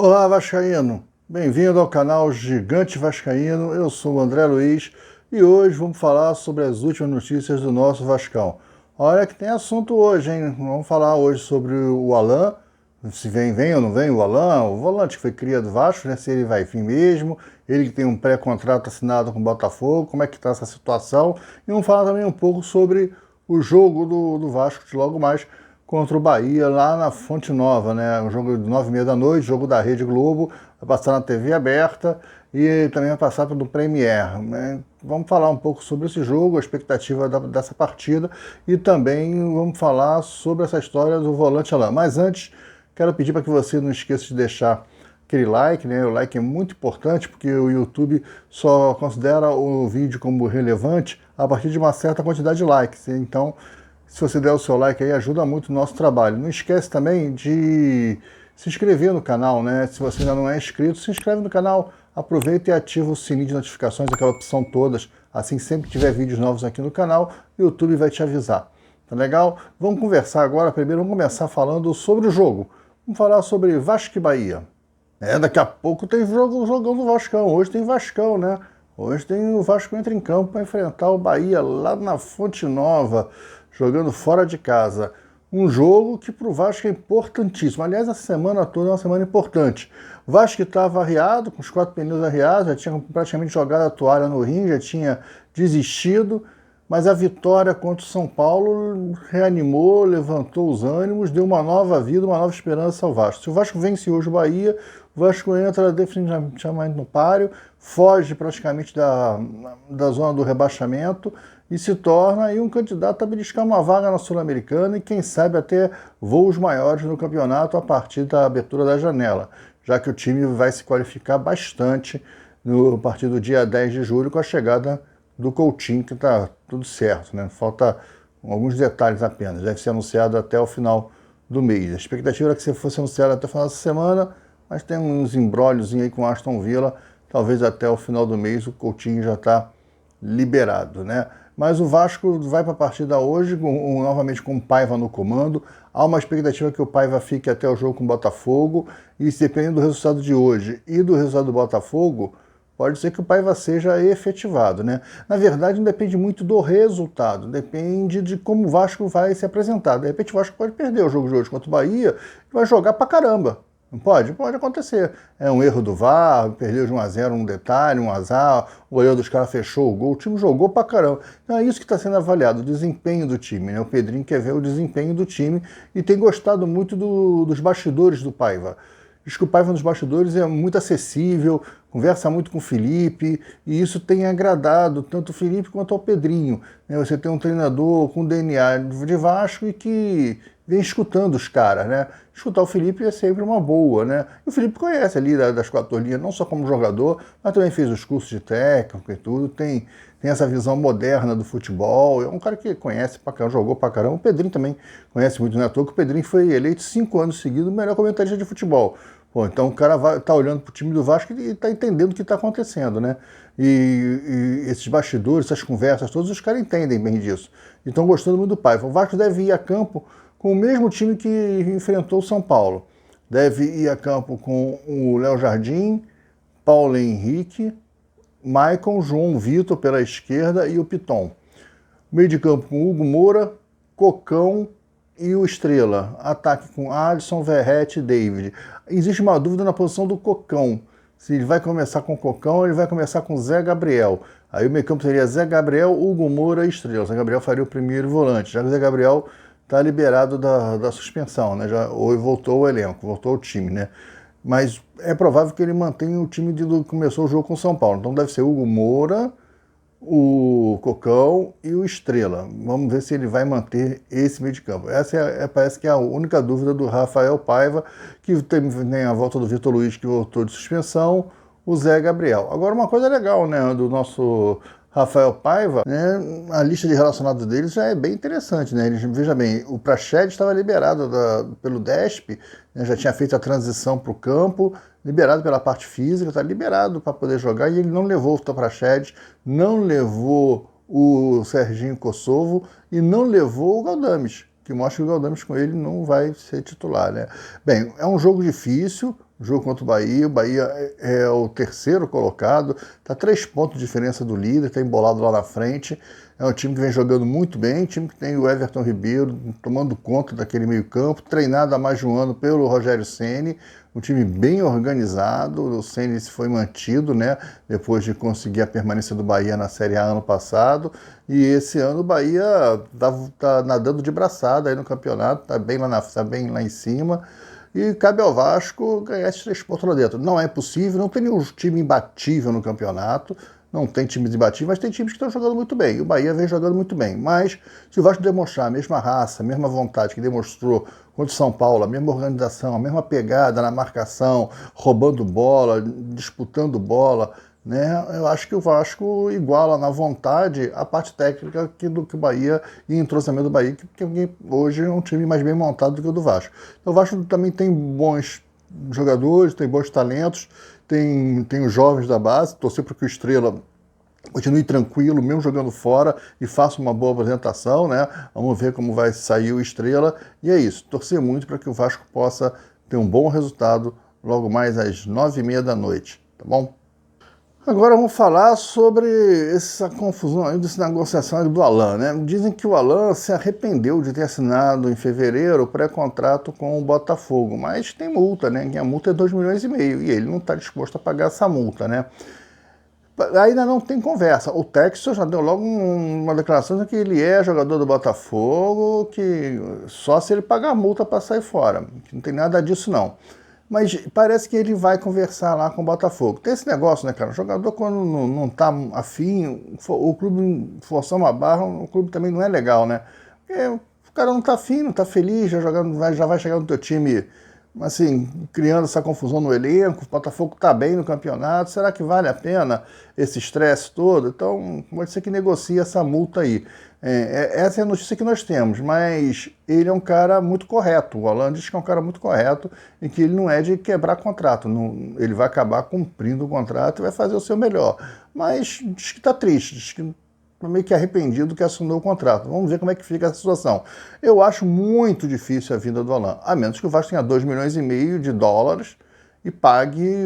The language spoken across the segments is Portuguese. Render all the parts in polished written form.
Olá, Vascaíno! Bem-vindo ao canal Gigante Vascaíno. Eu sou o André Luiz e hoje vamos falar sobre as últimas notícias do nosso Vascão. Olha que tem assunto hoje, hein? Vamos falar hoje sobre o Alan, se vem ou não vem o Alan, o volante que foi cria do Vasco, né? Se ele vai vir mesmo, ele que tem um pré-contrato assinado com o Botafogo, como é que está essa situação. E vamos falar também um pouco sobre o jogo do Vasco de logo mais contra o Bahia, lá na Fonte Nova, né? Um jogo de 9h30 da noite, jogo da Rede Globo, vai passar na TV aberta e também vai passar pelo Premier, né? Vamos falar um pouco sobre esse jogo, a expectativa dessa partida e também vamos falar sobre essa história do volante Alan. Mas antes, quero pedir para que você não esqueça de deixar aquele like, né? O like é muito importante porque o YouTube só considera o vídeo como relevante a partir de uma certa quantidade de likes. Então, se você der o seu like aí, ajuda muito o nosso trabalho. Não esquece também de se inscrever no canal, né? Se você ainda não é inscrito, se inscreve no canal, aproveita e ativa o sininho de notificações, aquela opção todas. Assim, sempre que tiver vídeos novos aqui no canal, o YouTube vai te avisar. Tá legal? Vamos conversar agora. Primeiro vamos começar falando sobre o jogo. Vamos falar sobre Vasco e Bahia. Daqui a pouco tem jogão do Vascão. Hoje tem Vascão, né? Hoje tem o Vasco entra em campo para enfrentar o Bahia lá na Fonte Nova, jogando fora de casa. Um jogo que para o Vasco é importantíssimo. Aliás, essa semana toda é uma semana importante. O Vasco estava arriado, com os 4 pneus arriados, já tinha praticamente jogado a toalha no ringue, já tinha desistido, mas a vitória contra o São Paulo reanimou, levantou os ânimos, deu uma nova vida, uma nova esperança ao Vasco. Se o Vasco vence hoje o Bahia, o Vasco entra definitivamente no páreo, foge praticamente da zona do rebaixamento e se torna aí um candidato a beliscar uma vaga na Sul-Americana e quem sabe até voos maiores no campeonato a partir da abertura da janela, já que o time vai se qualificar bastante a partir do dia 10 de julho com a chegada do Coutinho, que está tudo certo, né? Falta alguns detalhes apenas, deve ser anunciado até o final do mês. A expectativa era que fosse anunciado até o final dessa semana, mas tem uns embrólios aí com Aston Villa, talvez até o final do mês o Coutinho já está liberado, né? Mas o Vasco vai para a partida hoje, novamente com o Paiva no comando. Há uma expectativa que o Paiva fique até o jogo com o Botafogo, e se dependendo do resultado de hoje e do resultado do Botafogo, pode ser que o Paiva seja efetivado, né? Na verdade, não depende muito do resultado, depende de como o Vasco vai se apresentar. De repente o Vasco pode perder o jogo de hoje contra o Bahia e vai jogar pra caramba. Não pode? Pode acontecer. É um erro do VAR, perdeu de 1-0, um detalhe, um azar, o goleiro dos caras fechou o gol, o time jogou pra caramba. Então é isso que está sendo avaliado, o desempenho do time, né? O Pedrinho quer ver o desempenho do time e tem gostado muito dos bastidores do Paiva. Diz que o Paiva nos bastidores é muito acessível, conversa muito com o Felipe, e isso tem agradado tanto o Felipe quanto ao Pedrinho. Você tem um treinador com DNA de Vasco e que vem escutando os caras, né? Escutar o Felipe é sempre uma boa, né? E o Felipe conhece ali das 4 linhas, não só como jogador, mas também fez os cursos de técnico e tudo, tem essa visão moderna do futebol, é um cara que conhece pra caramba, jogou pra caramba. O Pedrinho também conhece muito, não é à toa que o Pedrinho foi eleito 5 anos seguidos o melhor comentarista de futebol. Pô, então o cara tá olhando pro time do Vasco e tá entendendo o que tá acontecendo, né? E esses bastidores, essas conversas, todos os caras entendem bem disso. E estão gostando muito do Paiva. O Vasco deve ir a campo com o mesmo time que enfrentou o São Paulo. Deve ir a campo com o Léo Jardim, Paulo Henrique, Maicon, João Vitor pela esquerda e o Piton. Meio de campo com Hugo Moura, Cocão e o Estrela. Ataque com Alisson, Verrete e David. Existe uma dúvida na posição do Cocão. Se ele vai começar com o Cocão ou ele vai começar com Zé Gabriel. Aí o meio campo seria Zé Gabriel, Hugo Moura e Estrela. Zé Gabriel faria o primeiro volante, já que o Zé Gabriel está liberado da suspensão, né? Já voltou o elenco, voltou o time, né? Mas é provável que ele mantenha o time que começou o jogo com o São Paulo. Então deve ser Hugo Moura, o Cocão e o Estrela. Vamos ver se ele vai manter esse meio de campo. Essa parece que é a única dúvida do Rafael Paiva, que tem a volta do Vitor Luiz, que voltou de suspensão, o Zé Gabriel. Agora, uma coisa legal, né, do nosso Rafael Paiva, né, a lista de relacionados deles já é bem interessante, né? Veja bem, o Praxedes estava liberado pelo DESP, né, já tinha feito a transição para o campo, liberado pela parte física, está liberado para poder jogar, e ele não levou o Praxedes, não levou o Serginho Kosovo e não levou o Galdames, que mostra que o Galdames com ele não vai ser titular, né? Bem, é um jogo difícil, o jogo contra o Bahia é o terceiro colocado, está 3 pontos de diferença do líder, está embolado lá na frente, é um time que vem jogando muito bem, time que tem o Everton Ribeiro tomando conta daquele meio campo, treinado há mais de um ano pelo Rogério Ceni, um time bem organizado, o Ceni foi mantido, né, depois de conseguir a permanência do Bahia na Série A ano passado, e esse ano o Bahia tá nadando de braçada aí no campeonato, tá bem lá em cima, e cabe ao Vasco ganhar esses 3 pontos lá dentro. Não é possível, não tem nenhum time imbatível no campeonato, não tem times imbatíveis, mas tem times que estão jogando muito bem. E o Bahia vem jogando muito bem. Mas se o Vasco demonstrar a mesma raça, a mesma vontade que demonstrou contra o São Paulo, a mesma organização, a mesma pegada na marcação, roubando bola, disputando bola, né? Eu acho que o Vasco iguala na vontade a parte técnica do que o Bahia e entrosamento do Bahia, que hoje é um time mais bem montado do que o do Vasco. Então, o Vasco também tem bons jogadores, tem bons talentos, tem os jovens da base, torcer para que o Estrela continue tranquilo, mesmo jogando fora, e faça uma boa apresentação, né? Vamos ver como vai sair o Estrela. E é isso, torcer muito para que o Vasco possa ter um bom resultado logo mais às 9h30 da noite, tá bom? Agora vamos falar sobre essa confusão aí, dessa negociação do Alan, né? Dizem que o Alan se arrependeu de ter assinado em fevereiro o pré-contrato com o Botafogo, mas tem multa, né? E a multa é 2,5 milhões e ele não está disposto a pagar essa multa, né? Ainda não tem conversa. O Texas já deu logo uma declaração de que ele é jogador do Botafogo, que só se ele pagar a multa para sair fora, que não tem nada disso não. Mas parece que ele vai conversar lá com o Botafogo. Tem esse negócio, né, cara? O jogador, quando não tá afim, o clube forçar uma barra, o clube também não é legal, né? Porque o cara não tá afim, não tá feliz, já vai chegar no teu time, assim, criando essa confusão no elenco, o Botafogo tá bem no campeonato, será que vale a pena esse estresse todo? Então, pode ser que negocie essa multa aí. Essa é a notícia que nós temos, mas ele é um cara muito correto. O Alan diz que é um cara muito correto e que ele não é de quebrar contrato. Ele vai acabar cumprindo o contrato e vai fazer o seu melhor. Mas diz que está triste, diz que está meio que arrependido que assinou o contrato. Vamos ver como é que fica essa situação. Eu acho muito difícil a vinda do Alan, a menos que o Vasco tenha 2,5 milhões de dólares e pague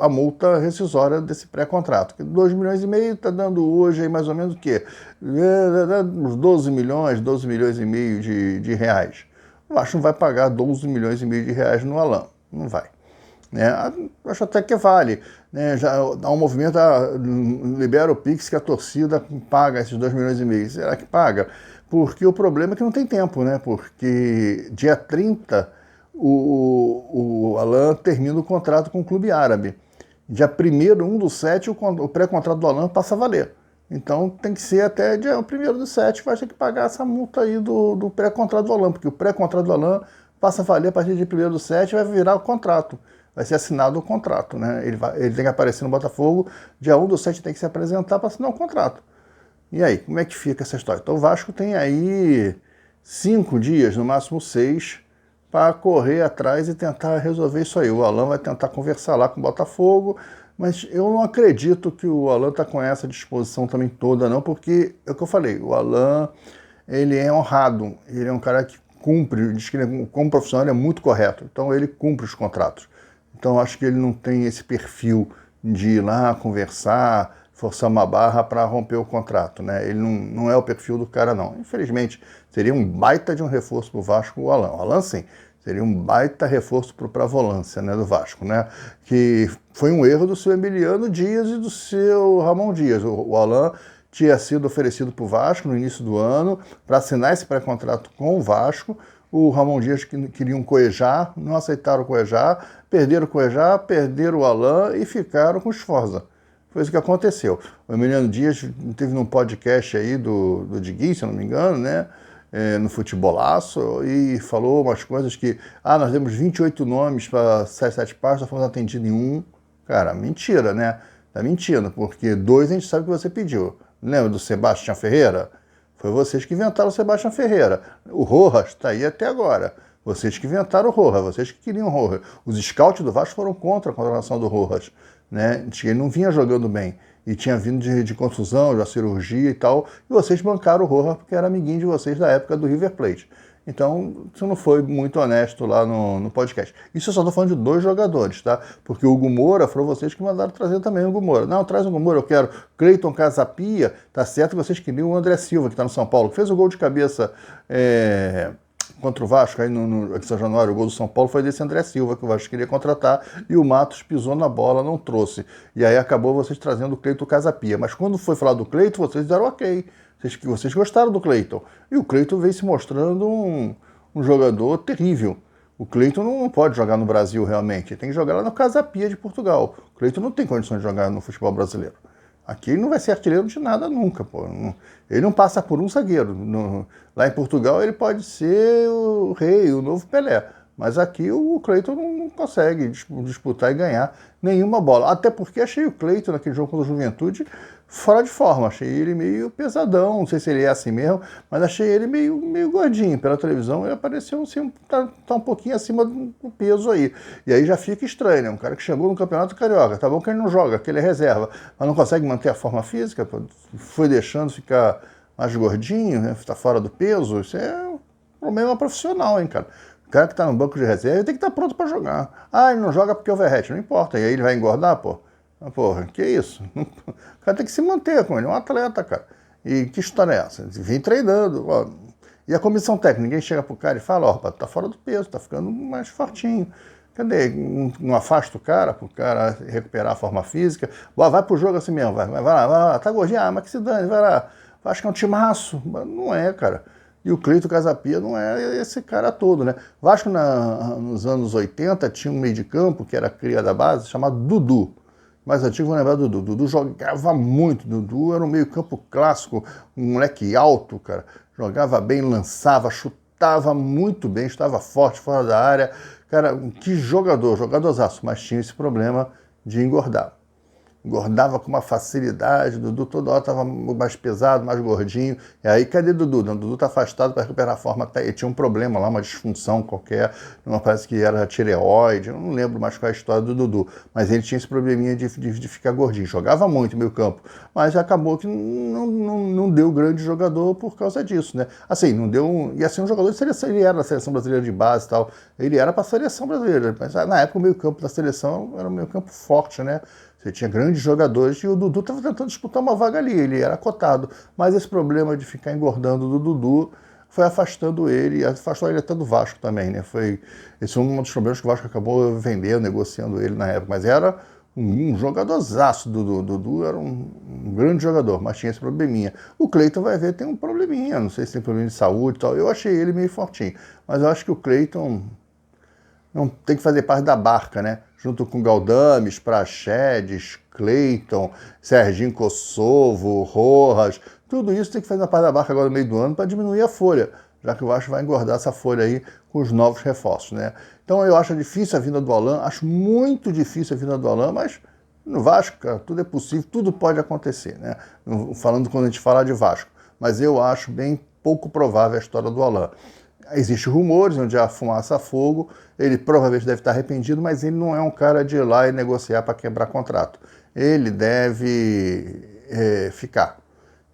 a multa rescisória desse pré-contrato. 2,5 milhões está dando hoje aí mais ou menos o quê? Uns 12 milhões e meio de reais. Eu acho que não vai pagar 12 milhões e meio de reais no Alan. Não vai. Né? Acho até que vale. Né? Já há um movimento, libera o Pix que a torcida paga esses 2,5 milhões. Será que paga? Porque o problema é que não tem tempo, né? Porque dia 30 o Alan termina o contrato com o clube árabe. Dia 1º, 1/7, o pré-contrato do Alan passa a valer. Então tem que ser até dia 1º/7, vai ter que pagar essa multa aí do pré-contrato do Alan, porque o pré-contrato do Alan passa a valer a partir de 1º/7 e vai virar o contrato. Vai ser assinado o contrato, né? Ele tem que aparecer no Botafogo, dia 1/7 tem que se apresentar para assinar o contrato. E aí, como é que fica essa história? Então o Vasco tem aí 5 dias, no máximo 6, para correr atrás e tentar resolver isso aí. O Alan vai tentar conversar lá com o Botafogo, mas eu não acredito que o Alan está com essa disposição também toda, não, porque é o que eu falei, o Alan, ele é honrado, ele é um cara que cumpre, diz que ele, como profissional ele é muito correto, então ele cumpre os contratos. Então acho que ele não tem esse perfil de ir lá conversar, forçar uma barra para romper o contrato, né? Ele não é o perfil do cara, não. Infelizmente, seria um baita de um reforço para o Vasco o Alan. O Alan, sim, seria um baita reforço para a volância, né, do Vasco, né? Que foi um erro do seu Emiliano Dias e do seu Ramon Dias. O Alan tinha sido oferecido para o Vasco no início do ano para assinar esse pré-contrato com o Vasco. O Ramon Dias queriam Cuejá, não aceitaram o Cuejá, perderam o Alan e ficaram com o Sforza. Foi isso que aconteceu. O Emiliano Dias teve num podcast aí do Diguinho, se eu não me engano, né? No Futebolaço, e falou umas coisas que, nós temos 28 nomes para 7 partes, só fomos atendidos em 1. Cara, mentira, né? Tá mentindo, porque 2 a gente sabe que você pediu. Lembra do Sebastião Ferreira? Foi vocês que inventaram o Sebastião Ferreira. O Rojas está aí até agora. Vocês que inventaram o Rojas, vocês que queriam o Rojas. Os scouts do Vasco foram contra a contratação do Rojas. Né? Ele não vinha jogando bem. E tinha vindo de contusão, de uma cirurgia e tal. E vocês bancaram o Rojas porque era amiguinho de vocês da época do River Plate. Então, você não foi muito honesto lá no podcast. Isso eu só estou falando de 2 jogadores, tá? Porque o Hugo Moura, foram vocês que mandaram trazer também o Hugo Moura. Não, traz o Hugo Moura, eu quero Cleiton Casapia. Tá certo que vocês queriam o André Silva, que está no São Paulo, que fez o gol de cabeça contra o Vasco, aí em São Januário, o gol do São Paulo foi desse André Silva, que o Vasco queria contratar, e o Matos pisou na bola, não trouxe. E aí acabou vocês trazendo o Cleiton Casapia. Mas quando foi falar do Cleiton, vocês deram ok. Vocês gostaram do Cleiton. E o Cleiton veio se mostrando um jogador terrível. O Cleiton não pode jogar no Brasil realmente. Ele tem que jogar lá no Casapia de Portugal. O Cleiton não tem condições de jogar no futebol brasileiro. Aqui ele não vai ser artilheiro de nada nunca, pô. Ele não passa por um zagueiro. Lá em Portugal ele pode ser o rei, o novo Pelé. Mas aqui o Cleiton não consegue disputar e ganhar nenhuma bola. Até porque achei o Cleiton naquele jogo contra a Juventude fora de forma. Achei ele meio pesadão, não sei se ele é assim mesmo, mas achei ele meio gordinho. Pela televisão ele apareceu assim, tá um pouquinho acima do peso aí. E aí já fica estranho, né? Um cara que chegou no Campeonato Carioca, tá bom que ele não joga, que ele é reserva, mas não consegue manter a forma física, foi deixando ficar mais gordinho, né? Tá fora do peso. Isso é um problema profissional, hein, cara? O cara que está no banco de reserva tem que estar pronto para jogar. Ah, ele não joga porque é overhead. Não importa. E aí ele vai engordar, pô? Porra, que isso? O cara tem que se manter com ele. É um atleta, cara. E que história é essa? Vem treinando. Ó. E a comissão técnica, ninguém chega pro cara e fala, ó, rapaz, tá fora do peso, tá ficando mais fortinho. Cadê? Não afasta o cara, pro cara recuperar a forma física. Vai pro jogo assim mesmo, vai lá. Tá gordinho, mas que se dane, vai lá. Acho que é um timaço. Mas não é, cara. E o Cleiton Casapia não é esse cara todo, né? Vasco, nos anos 80, tinha um meio de campo, que era a cria da base, chamado Dudu. Mais antigo, vou lembrar do Dudu. Dudu jogava muito. Dudu era um meio campo clássico, um moleque alto, cara. Jogava bem, lançava, chutava muito bem, estava forte fora da área. Cara, que jogadorzaço, mas tinha esse problema de engordar. Engordava com uma facilidade, Dudu toda hora estava mais pesado, mais gordinho. E aí, cadê Dudu? Não, Dudu está afastado para recuperar a forma. Ele tinha um problema lá, uma disfunção qualquer, não parece que era tireoide, eu não lembro mais qual é a história do Dudu. Mas ele tinha esse probleminha de ficar gordinho. Jogava muito no meio campo, mas acabou que não deu grande jogador por causa disso, né? Assim, não deu. Ia ser um jogador de seleção, ele era da seleção brasileira de base e tal. Ele era para a seleção brasileira, mas na época o meio campo da seleção era um meio campo forte, né? Você tinha grandes jogadores e o Dudu estava tentando disputar uma vaga ali, ele era cotado. Mas esse problema de ficar engordando do Dudu foi afastou ele até do Vasco também, né? Esse foi um dos problemas que o Vasco acabou vendendo, negociando ele na época. Mas era um jogadorzaço do Dudu, era um grande jogador, mas tinha esse probleminha. O Cleiton, vai ver, tem um probleminha, não sei se tem problema de saúde e tal. Eu achei ele meio fortinho, mas eu acho que o Cleiton não tem que fazer parte da barca, né? Junto com Galdames, Praxedes, Cleiton, Serginho Kosovo, Rojas, tudo isso tem que fazer parte da barca agora no meio do ano para diminuir a folha, já que o Vasco vai engordar essa folha aí com os novos reforços, né? Então eu acho difícil a vinda do Alain, acho muito difícil a vinda do Alain, mas no Vasco, cara, tudo é possível, tudo pode acontecer, né? Falando quando a gente fala de Vasco, mas eu acho bem pouco provável a história do Alain. Existem rumores onde há fumaça a fogo, ele provavelmente deve estar arrependido, mas ele não é um cara de ir lá e negociar para quebrar contrato. Ele deve ficar,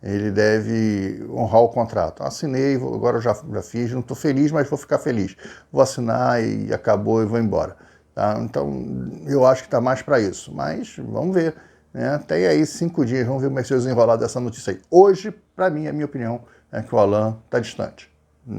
ele deve honrar o contrato. Assinei, agora eu já fiz, não estou feliz, mas vou ficar feliz. Vou assinar e acabou e vou embora. Tá? Então, eu acho que está mais para isso, mas vamos ver. Né? Tem aí 5 dias, vamos ver como é que se desenrolar dessa notícia aí. Hoje, para mim, a minha opinião é que o Alain está distante.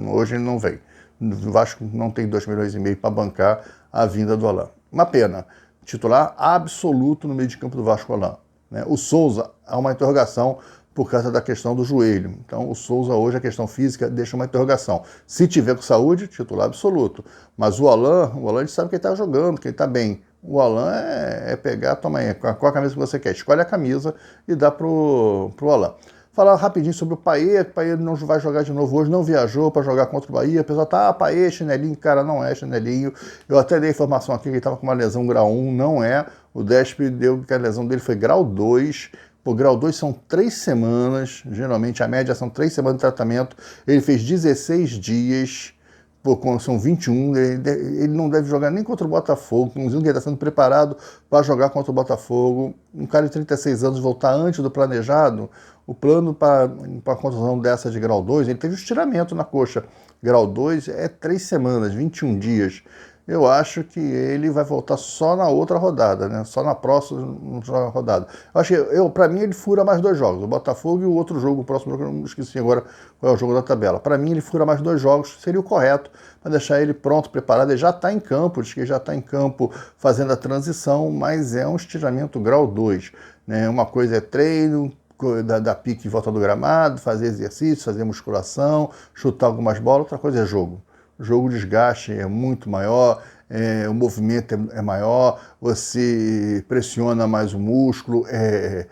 Hoje ele não vem. O Vasco não tem 2,5 milhões para bancar a vinda do Alain. Uma pena. Titular absoluto no meio de campo do Vasco, Alain. Né? O Souza, há uma interrogação por causa da questão do joelho. Então o Souza hoje, a questão física, deixa uma interrogação. Se tiver com saúde, titular absoluto. Mas o Alain a gente sabe que ele está jogando, que ele está bem. O Alain é pegar, toma aí, qual a camisa que você quer. Escolhe a camisa e dá pro Alain. Falar rapidinho sobre o Payet. O Payet não vai jogar de novo hoje, não viajou para jogar contra o Bahia. O pessoal tá, Payet, chinelinho, cara, não é chinelinho. Eu até dei informação aqui que ele estava com uma lesão grau 1, não é. O Desp deu que a lesão dele foi grau 2. Pô, grau 2 são 3 semanas, geralmente a média são 3 semanas de tratamento. Ele fez 16 dias, pô, são 21, ele não deve jogar nem contra o Botafogo, inclusive ele está sendo preparado para jogar contra o Botafogo. Um cara de 36 anos voltar antes do planejado, o plano para a contusão dessa de grau 2, ele teve um estiramento na coxa. Grau 2 é 3 semanas, 21 dias. Eu acho que ele vai voltar só na outra rodada, né? Só na próxima rodada. Eu acho que, para mim, ele fura mais 2 jogos. O Botafogo e o outro jogo, o próximo jogo, eu não esqueci agora qual é o jogo da tabela. Para mim, ele fura mais 2 jogos, seria o correto, para deixar ele pronto, preparado. Ele já está em campo, diz que já está em campo fazendo a transição, mas é um estiramento grau 2. Né? Uma coisa é treino, da pique em volta do gramado, fazer exercício, fazer musculação, chutar algumas bolas, outra coisa é jogo. O jogo, o desgaste é muito maior, o movimento é maior, você pressiona mais o músculo, é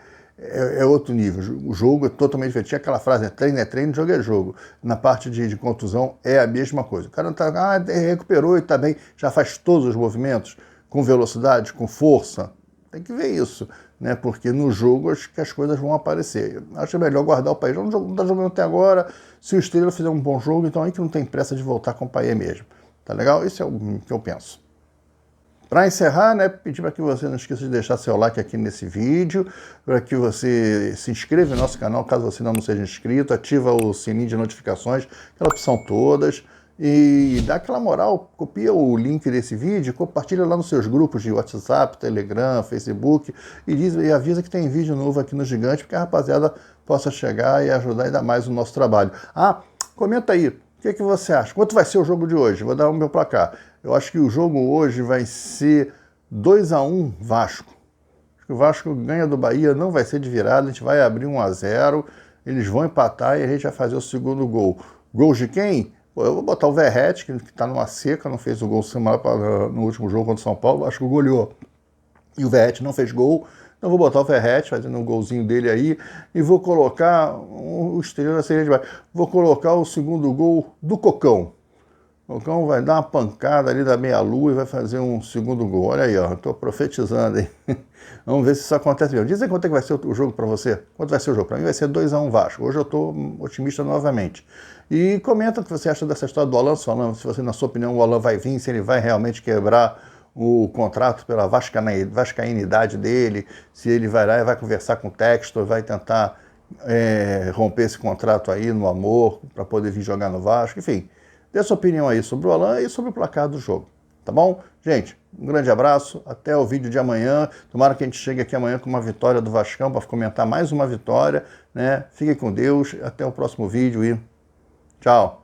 outro nível. O jogo é totalmente diferente. Tinha aquela frase, né? Treino, jogo é jogo. Na parte de contusão é a mesma coisa. O cara não tá, recuperou e está bem, já faz todos os movimentos, com velocidade, com força. Tem que ver isso, né? Porque no jogo acho que as coisas vão aparecer. Acho melhor guardar o Payet. Não está jogando até agora. Se o Estrela fizer um bom jogo, então aí que não tem pressa de voltar com o Payet mesmo. Tá legal? Isso é o que eu penso. Para encerrar, né, pedir para que você não esqueça de deixar seu like aqui nesse vídeo, para que você se inscreva no nosso canal, caso você não seja inscrito, ativa o sininho de notificações, aquela opção todas, e dá aquela moral, copia o link desse vídeo, compartilha lá nos seus grupos de WhatsApp, Telegram, Facebook, e avisa que tem vídeo novo aqui no Gigante, porque a rapaziada possa chegar e ajudar ainda mais o nosso trabalho. Comenta aí, o que você acha? Quanto vai ser o jogo de hoje? Vou dar o meu placar. Eu acho que o jogo hoje vai ser 2-1 Vasco. Acho que o Vasco ganha do Bahia, não vai ser de virada, a gente vai abrir 1-0, eles vão empatar e a gente vai fazer o segundo gol. Gols de quem? Pô, eu vou botar o Verratti, que está numa seca, não fez o gol no último jogo contra o São Paulo, acho que goleou. E o Verratti não fez gol, então vou botar o Verratti fazendo um golzinho dele aí e vou colocar o Estrela seria demais. Vou colocar o segundo gol do Cocão. O Cocão vai dar uma pancada ali da meia-lua e vai fazer um segundo gol. Olha aí, ó, estou profetizando, hein? Vamos ver se isso acontece mesmo. Diz aí quanto é que vai ser o jogo para você. Quanto vai ser o jogo? Para mim vai ser 2-1 Vasco. Hoje eu estou otimista novamente. E comenta o que você acha dessa história do Alan Solano, se você, na sua opinião, o Alan vai vir, se ele vai realmente quebrar o contrato pela vascainidade dele, se ele vai lá e vai conversar com o Textor, vai tentar romper esse contrato aí no amor, para poder vir jogar no Vasco, enfim. Dê sua opinião aí sobre o Alan e sobre o placar do jogo, tá bom? Gente, um grande abraço, até o vídeo de amanhã. Tomara que a gente chegue aqui amanhã com uma vitória do Vascão, para comentar mais uma vitória, né? Fiquem com Deus, até o próximo vídeo e tchau!